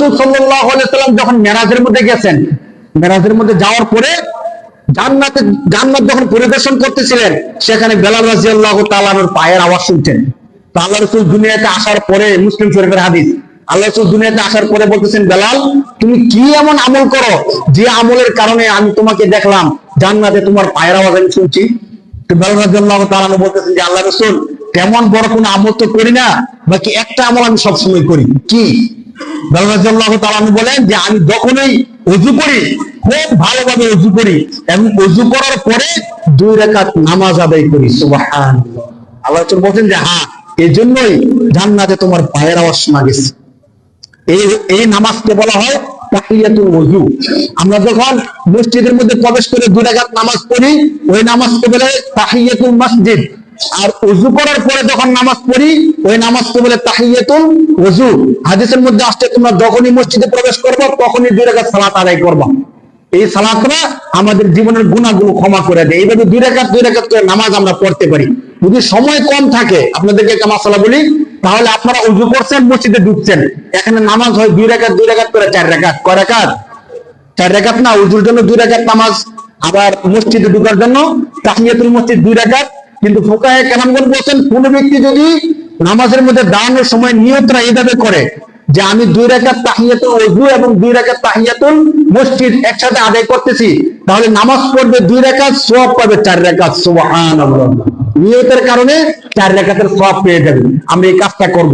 রাসূল সাল্লাল্লাহু আলাইহি ওয়াসাল্লাম যখন মেরাজের মধ্যে গেছেন, মেরাজের মধ্যে যাওয়ার পরে জান্নাত যখন পরিদর্শন করতেছিলেন, সেখানে বেলাল রাদিয়াল্লাহু তাআলার পায়ের আওয়াজ শুনতেন। তো আল্লাহ রাসূল দুনিয়াতে আসার পরে, মুসলিম শরীফের হাদিস, আল্লাহ রাসূল দুনিয়াতে আসার পরে বলতেছেন, বেলাল তুমি কি এমন আমল করো যে আমলের কারণে আমি তোমাকে দেখলাম জান্নাতে তোমার পায়ের আওয়াজ আমি শুনছি। তো বেলাল রাদিয়াল্লাহু তাআলা বলতেছেন যে আল্লাহ রাসূল তেমন বড় কোনো আমল তো করি না, বাকি একটা আমল আমি সবসময় করি। কি? বেলাল রাদিয়াল্লাহু তাআলা বলেন যে আমি যখনই ওযু করি, খুব ভালোভাবে ওযু করি এবং ওযু করার পরে 2 রাকাত নামাজ আদায় করি। সুবহানাল্লাহ। আল্লাহ রাসূল বলেন যে হ্যাঁ, এই জন্যই জান্নাতে তোমার পায়ের আওয়াজ শোনা গেছে। এই নামাজকে বলা হয় তাহিয়াতুল ওযু। আমরা যখন মসজিদের মধ্যে প্রবেশ করে 2 রাকাত নামাজ পড়ি, ওই নামাজকে বলে তাহিয়াতুল মসজিদ। আর ওযু করার পরে যখন নামাজ পড়ি, ওই নামাজকে বলে তাহিয়াতুল ওযু। হাদিসের মধ্যে আসছে তোমরা যখনই মসজিদে প্রবেশ করবে তখনই 2 রাকাত সালাত আদায় করবা। এই সালাতটা আমাদের জীবনের গুনাহগুলো ক্ষমা করে দেয়। এইভাবে 2 রাকাত করে নামাজ আমরা পড়তে পারি। যদি সময় কম থাকে, আপনাদেরকে একটা মাসালা বলি, তাহলে আপনারা ওযু করছেন, মসজিদে ঢুকছেন, এখানে নামাজ হয় 2 রাকাত করে 4 রাকাত। কয় রাকাত? 4 রাকাত না? ওযুর জন্য 2 রাকাত নামাজ, আবার মসজিদে ঢোকার জন্য তাহিয়াতুল মসজিদ 2 রাকাত। কিন্তু ফুকাহে কেরামগণ বলেন, কোন ব্যক্তি যদি নামাজের মধ্যে দাঁড়ানোর সময় নিয়তটা এইভাবে করে যে আমি 2 রাকাত তাহিয়াতুল ওযু এবং 2 রাকাত তাহিয়াতুল মসজিদ একসাথে আদায় করতেছি, তাহলে নামাজ পড়বে 2 রাকাত, সওয়াব পাবে 4 রাকাত। সুবহানাল্লাহ। নিয়তের কারণে 4 রাকাতের সওয়াব পেয়ে যাবেন। আমরা এই কাজটা করব।